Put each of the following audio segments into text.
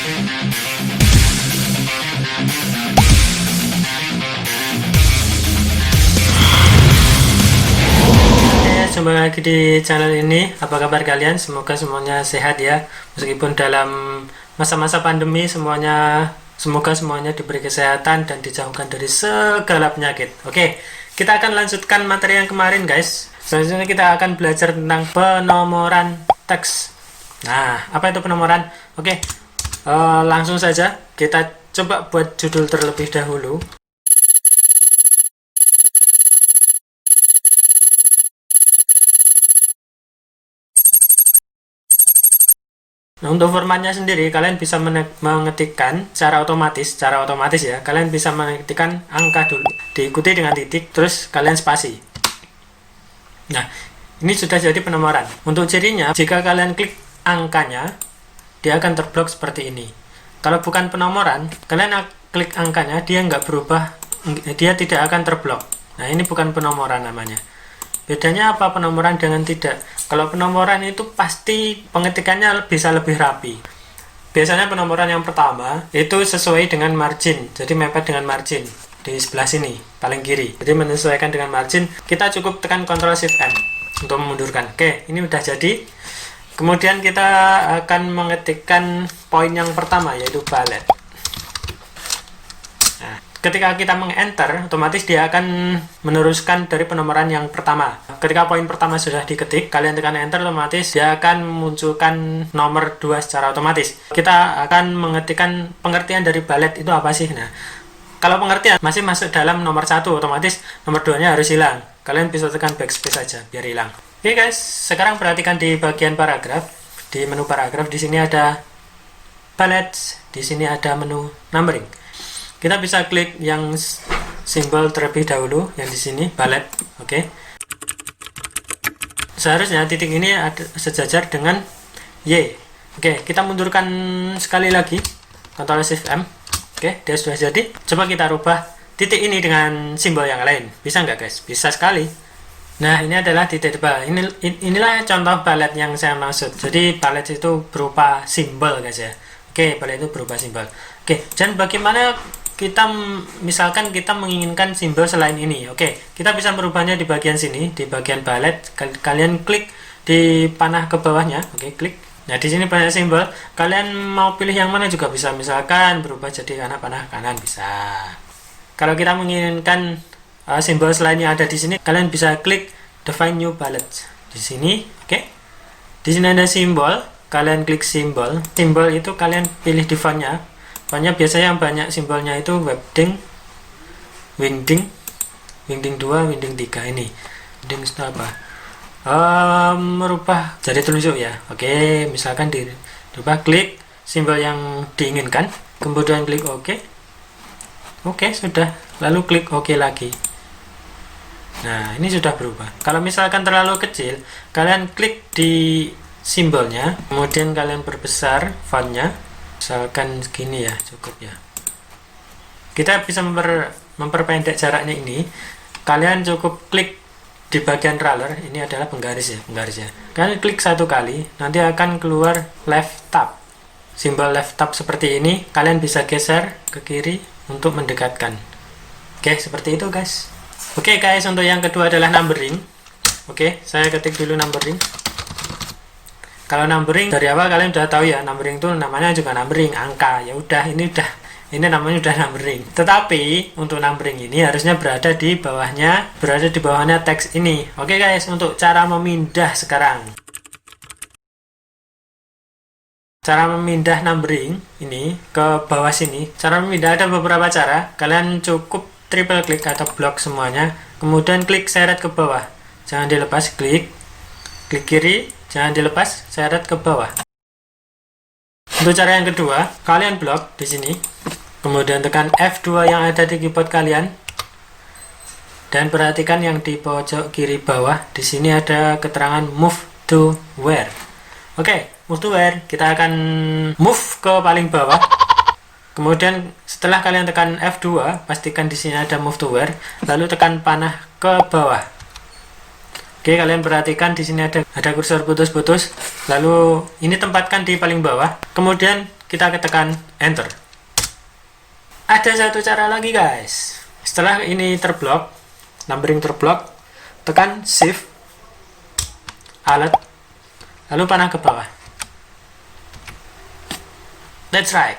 Jumpa lagi di channel ini. Apa kabar kalian? Semoga semuanya sehat ya. Meskipun dalam masa-masa pandemi semoga semuanya diberi kesehatan dan dijauhkan dari segala penyakit. Oke, kita akan lanjutkan materi yang kemarin guys. Selanjutnya kita akan belajar tentang penomoran teks. Nah, apa itu penomoran? Oke, langsung saja kita coba buat judul terlebih dahulu. Nah, untuk formatnya sendiri kalian bisa mengetikkan secara otomatis ya. Kalian bisa mengetikkan angka dulu, diikuti dengan titik, terus kalian spasi. Nah, ini sudah jadi penomoran. Untuk cirinya, jika kalian klik angkanya, dia akan terblok seperti ini. Kalau bukan penomoran, kalian klik angkanya, dia nggak berubah, dia tidak akan terblok. Nah, ini bukan penomoran namanya. Bedanya apa penomoran dengan tidak? Kalau penomoran itu pasti pengetikannya bisa lebih rapi. Biasanya penomoran yang pertama itu sesuai dengan margin, jadi mepet dengan margin di sebelah sini, paling kiri. Jadi menyesuaikan dengan margin, kita cukup tekan Ctrl Shift N untuk memundurkan. Oke, ini udah jadi. Kemudian kita akan mengetikkan poin yang pertama, yaitu ballet. Ketika kita meng-enter, otomatis dia akan meneruskan dari penomoran yang pertama. Ketika poin pertama sudah diketik, kalian tekan enter, otomatis dia akan memunculkan nomor 2 secara otomatis. Kita akan mengetikkan pengertian dari ballet itu apa sih. Nah, kalau pengertian masih masuk dalam nomor 1, otomatis nomor 2-nya harus hilang. Kalian bisa tekan backspace saja biar hilang. Oke guys, sekarang perhatikan di bagian paragraf. Di menu paragraf di sini ada ballet, di sini ada menu numbering. Kita bisa klik yang simbol terlebih dahulu yang di sini ballet. Oke. Seharusnya titik ini ada sejajar dengan Y. Oke, kita mundurkan sekali lagi. Ctrl Shift M. Oke, dia sudah jadi. Coba kita rubah titik ini dengan simbol yang lain. Bisa nggak guys? Bisa sekali. Nah, ini adalah titik tebal. Inilah contoh ballet yang saya maksud. Jadi ballet itu berupa simbol guys ya. Oke, ballet itu berupa simbol. Oke, dan bagaimana kita misalkan kita menginginkan simbol selain ini. Oke, kita bisa merubahnya di bagian sini, di bagian ballet. Kalian klik di panah ke bawahnya. Oke, klik. Nah, di sini banyak simbol. Kalian mau pilih yang mana juga bisa. Misalkan berubah jadi panah kanan bisa. Kalau kita menginginkan simbol selainnya ada di sini, kalian bisa klik define new ballet di sini. Oke. Di sini ada simbol. Kalian klik simbol. Simbol itu kalian pilih di fontnya. Fontnya biasanya yang banyak simbolnya itu webding, wingding, wingding 2, wingding 3 ini. Wingding itu apa? Merubah jadi telunjuk ya. Oke, misalkan dirubah, klik simbol yang diinginkan, kemudian klik OK. Oke, sudah. Lalu klik OK lagi. Nah, ini sudah berubah. Kalau misalkan terlalu kecil, kalian klik di simbolnya, kemudian kalian perbesar fontnya. Misalkan segini ya, cukup ya. Kita bisa memperpendek jaraknya ini. Kalian cukup klik di bagian roller, ini adalah penggaris ya, penggarisnya. Kalian klik satu kali, nanti akan keluar left tab. Simbol left tab seperti ini, kalian bisa geser ke kiri untuk mendekatkan. Oke, seperti itu guys. Oke guys, untuk yang kedua adalah numbering. Oke, saya ketik dulu numbering. Kalau numbering dari awal kalian udah tahu ya, numbering itu namanya juga numbering, angka. Ya udah, ini namanya udah numbering. Tetapi untuk numbering ini harusnya berada di bawahnya teks ini. Oke guys, untuk cara memindah sekarang. Cara memindah numbering ini ke bawah sini. Cara memindah ada beberapa cara. Kalian cukup triple klik atau blok semuanya, kemudian klik seret ke bawah. Jangan dilepas, klik kiri. Jangan dilepas, seret ke bawah. Untuk cara yang kedua, kalian blok di sini, kemudian tekan F2 yang ada di keyboard kalian, dan perhatikan yang di pojok kiri bawah. Di sini ada keterangan move to where. Oke, move to where. Kita akan move ke paling bawah. Kemudian setelah kalian tekan F2, pastikan di sini ada move to where, lalu tekan panah ke bawah. Oke, kalian perhatikan di sini ada kursor putus-putus. Lalu ini tempatkan di paling bawah. Kemudian kita tekan enter. Ada satu cara lagi guys. Setelah ini terblok, numbering terblok, tekan shift alt lalu panah ke bawah. That's right.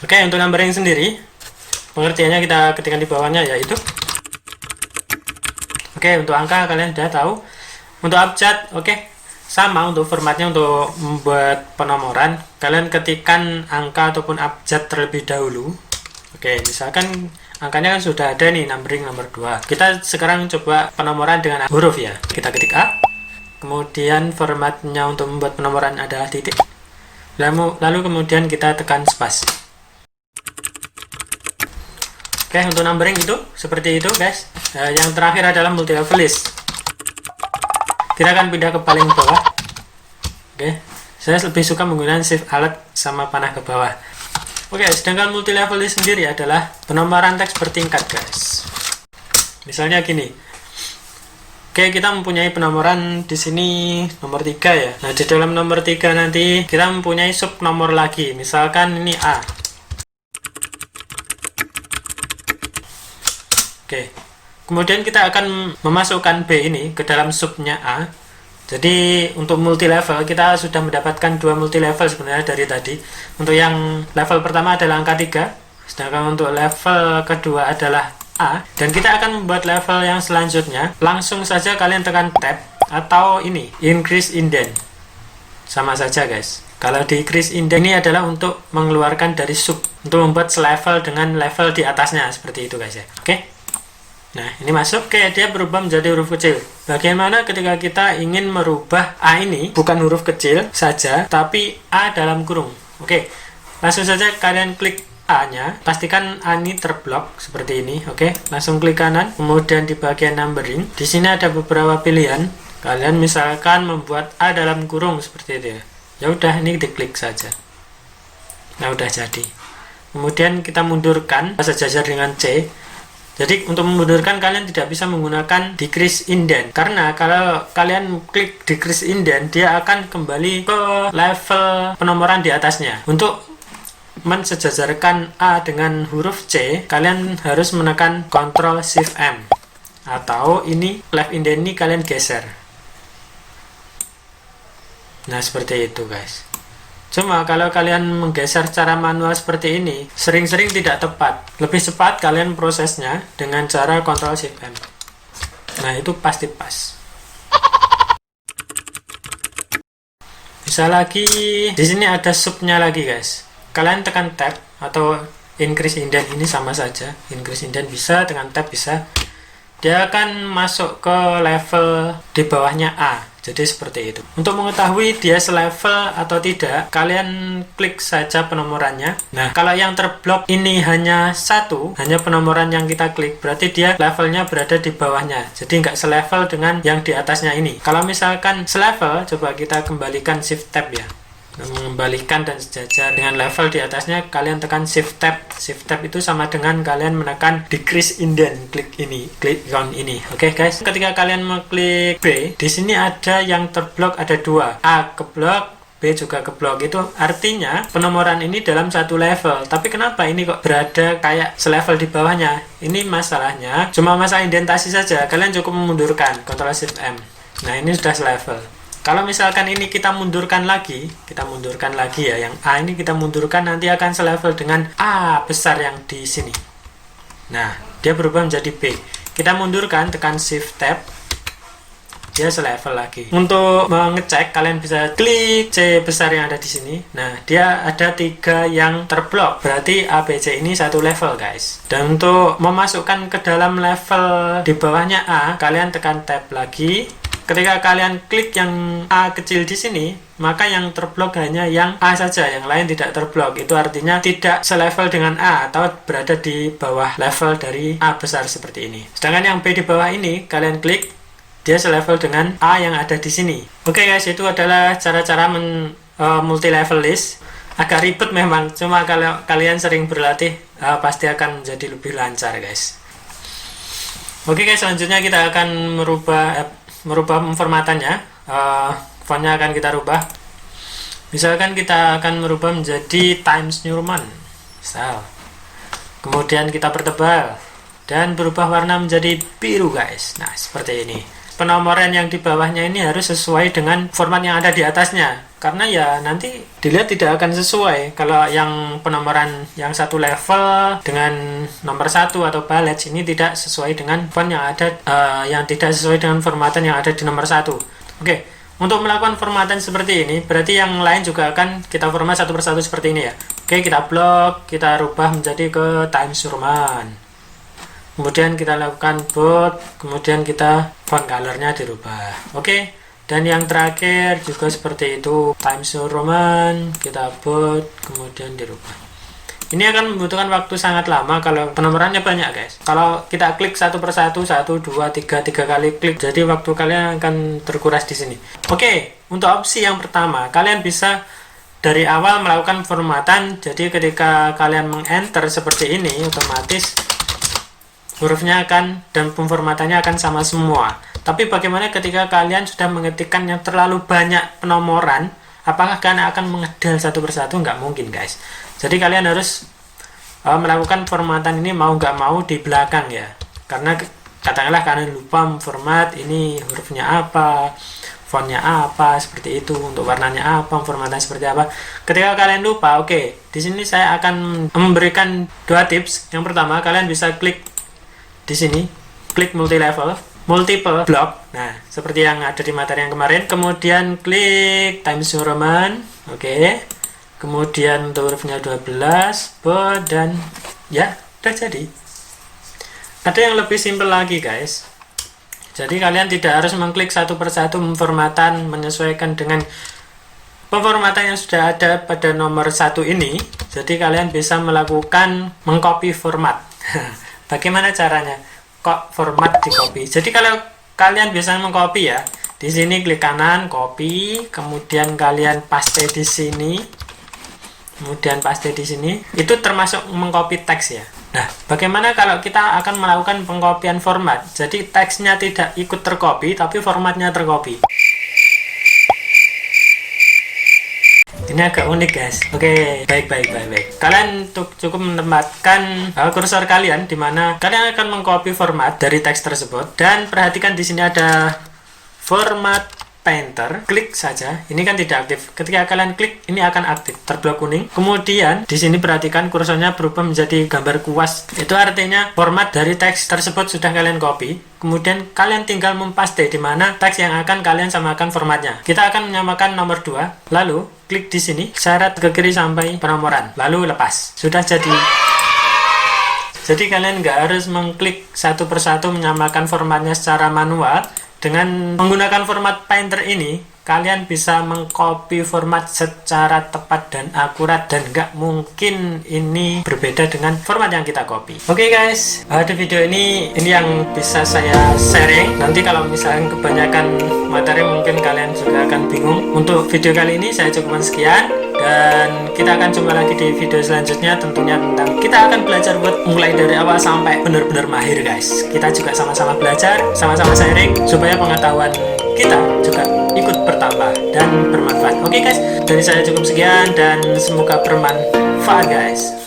Oke, untuk numbering sendiri pengertiannya kita ketikkan di bawahnya, yaitu untuk angka kalian sudah tahu. Untuk abjad, sama untuk formatnya. Untuk membuat penomoran, kalian ketikkan angka ataupun abjad terlebih dahulu. Misalkan angkanya kan sudah ada nih, numbering nomor 2. Kita sekarang coba penomoran dengan huruf ya. Kita ketik A, kemudian formatnya untuk membuat penomoran adalah titik, lalu kemudian kita tekan space. Untuk numbering itu seperti itu guys. Yang terakhir adalah multi level list. Kita akan pindah ke paling bawah. Saya lebih suka menggunakan shift alt sama panah ke bawah. Sedangkan multi level list sendiri adalah penomoran teks bertingkat guys. Misalnya gini. Kita mempunyai penomoran di sini nomor 3 ya. Nah, di dalam nomor 3 nanti kita mempunyai sub nomor lagi. Misalkan ini A. Kemudian kita akan memasukkan B ini ke dalam subnya A. Jadi untuk multi level kita sudah mendapatkan 2 multi level sebenarnya dari tadi. Untuk yang level pertama adalah angka 3, sedangkan untuk level kedua adalah A. Dan kita akan membuat level yang selanjutnya. Langsung saja kalian tekan tab atau ini increase indent. Sama saja guys. Kalau di increase indent ini adalah untuk mengeluarkan dari sub, untuk membuat selevel dengan level di atasnya, seperti itu guys ya. Nah, ini masuk, dia berubah menjadi huruf kecil. Bagaimana ketika kita ingin merubah A ini bukan huruf kecil saja, tapi A dalam kurung? Langsung saja kalian klik A-nya, pastikan A ini terblok seperti ini. Langsung klik kanan, kemudian di bagian numbering, di sini ada beberapa pilihan. Kalian misalkan membuat A dalam kurung seperti itu ya. Ya udah, ini diklik saja. Nah, udah jadi. Kemudian kita mundurkan sejajar dengan C. Jadi untuk memundurkan kalian tidak bisa menggunakan decrease indent, karena kalau kalian klik decrease indent dia akan kembali ke level penomoran di atasnya. Untuk mensejajarkan A dengan huruf C, kalian harus menekan Ctrl Shift M, atau ini left indent ini kalian geser. Nah, seperti itu guys. Cuma kalau kalian menggeser secara manual seperti ini, sering-sering tidak tepat. Lebih cepat kalian prosesnya dengan cara Ctrl Shift M. Nah, itu pasti pas. Bisa lagi, di sini ada subnya lagi guys. Kalian tekan tab atau increase indent, ini sama saja. Increase indent bisa, dengan tab bisa. Dia akan masuk ke level di bawahnya A. Jadi seperti itu. Untuk mengetahui dia selevel atau tidak, kalian klik saja penomorannya. Nah, kalau yang terblok ini hanya satu, hanya penomoran yang kita klik, berarti dia levelnya berada di bawahnya. Jadi nggak selevel dengan yang di atasnya ini. Kalau misalkan selevel, coba kita kembalikan shift tab ya. Mengembalikan dan sejajar dengan level di atasnya, kalian tekan shift tab. Shift tab itu sama dengan kalian menekan decrease indent. Klik ini, klik icon ini. Guys, ketika kalian mengklik B, di sini ada yang terblok, ada 2, A keblok, B juga keblok. Itu artinya penomoran ini dalam satu level. Tapi kenapa ini kok berada kayak selevel di bawahnya? Ini masalahnya cuma masalah indentasi saja. Kalian cukup memundurkan Ctrl Shift M. Nah, ini sudah selevel. Kalau misalkan ini kita mundurkan lagi ya, yang A ini kita mundurkan, nanti akan selevel dengan A besar yang di sini. Nah, dia berubah menjadi B. Kita mundurkan, tekan Shift Tab, dia selevel lagi. Untuk mengecek, kalian bisa klik C besar yang ada di sini. Nah, dia ada 3 yang terblok, berarti A, B, C ini satu level guys. Dan untuk memasukkan ke dalam level di bawahnya A, kalian tekan Tab lagi. Ketika kalian klik yang A kecil di sini, maka yang terblok hanya yang A saja, yang lain tidak terblok. Itu artinya tidak selevel dengan A atau berada di bawah level dari A besar seperti ini. Sedangkan yang B di bawah ini, kalian klik, dia selevel dengan A yang ada di sini. Guys, itu adalah cara-cara multi level list. Agak ribet memang, cuma kalau kalian sering berlatih, pasti akan menjadi lebih lancar guys. Guys, selanjutnya kita akan merubah formatannya. Fontnya akan kita rubah. Misalkan kita akan merubah menjadi Times New Roman, misal. Kemudian kita pertebal dan berubah warna menjadi biru guys. Nah seperti ini. Penomoran yang di bawahnya ini harus sesuai dengan format yang ada di atasnya, karena ya nanti dilihat tidak akan sesuai. Kalau yang penomoran yang satu level dengan nomor 1 atau ballet ini tidak sesuai dengan font yang ada, yang tidak sesuai dengan formatan yang ada di nomor 1. Oke, untuk melakukan formatan seperti ini berarti yang lain juga akan kita format satu persatu seperti ini ya. Oke, kita blok, kita rubah menjadi ke Times New Roman. Kemudian kita lakukan bold, kemudian kita font colornya dirubah. Oke, dan yang terakhir juga seperti itu, Times New Roman, kita bold, kemudian dirubah. Ini akan membutuhkan waktu sangat lama kalau penomorannya banyak guys. Kalau kita klik satu persatu, 1, 2, 3 kali klik, jadi waktu kalian akan terkuras di sini. Oke, untuk opsi yang pertama, kalian bisa dari awal melakukan formatan. Jadi ketika kalian meng-enter seperti ini, otomatis hurufnya akan dan pemformatannya akan sama semua. Tapi bagaimana ketika kalian sudah mengetikkan yang terlalu banyak penomoran, apakah kalian akan mengedal satu persatu? Nggak mungkin guys. Jadi kalian harus melakukan formatan ini mau nggak mau di belakang ya, karena katakanlah kalian lupa memformat ini hurufnya apa, fontnya apa, seperti itu, untuk warnanya apa, formatnya seperti apa. Ketika kalian lupa, oke, di sini saya akan memberikan 2 tips. Yang pertama, kalian bisa klik di sini, klik multiple block. Nah, seperti yang ada di materi yang kemarin. Kemudian klik Times New Roman. Oke. Kemudian untuk hurufnya 12, bold, dan ya, udah jadi. Ada yang lebih simpel lagi, guys. Jadi kalian tidak harus mengklik satu persatu pemformatan menyesuaikan dengan pemformatan yang sudah ada pada nomor 1 ini. Jadi kalian bisa melakukan mengcopy format. Bagaimana caranya? Kok format di copy? Jadi kalau kalian bisa mengcopy ya, di sini klik kanan, copy, kemudian kalian paste di sini, kemudian paste di sini. Itu termasuk mengcopy teks ya. Nah, bagaimana kalau kita akan melakukan pengkopian format? Jadi teksnya tidak ikut tercopy, tapi formatnya tercopy. Ini agak unik guys. Oke, baik. Kalian cukup menempatkan kursor kalian di mana kalian akan mengcopy format dari teks tersebut, dan perhatikan di sini ada format painter. Klik saja. Ini kan tidak aktif. Ketika kalian klik, ini akan aktif, terblok kuning. Kemudian di sini perhatikan kursornya berubah menjadi gambar kuas. Itu artinya format dari teks tersebut sudah kalian copy. Kemudian kalian tinggal mempaste di mana teks yang akan kalian samakan formatnya. Kita akan menyamakan nomor 2. Lalu klik di sini, syarat ke kiri sampai penomoran. Lalu lepas. Sudah jadi. Jadi kalian nggak harus mengklik satu persatu menyamakan formatnya secara manual. Dengan menggunakan format painter ini, kalian bisa mengcopy format secara tepat dan akurat, dan nggak mungkin ini berbeda dengan format yang kita copy. Oke guys, di video ini yang bisa saya sharing. Nanti kalau misalnya kebanyakan materi mungkin kalian juga akan bingung. Untuk video kali ini saya cukupkan sekian, dan kita akan jumpa lagi di video selanjutnya, tentunya tentang kita akan belajar buat mulai dari awal sampai benar-benar mahir guys. Kita juga sama-sama belajar, sama-sama sharing supaya pengetahuan kita juga ikut bertambah dan bermanfaat. Oke guys, dari saya cukup sekian dan semoga bermanfaat guys.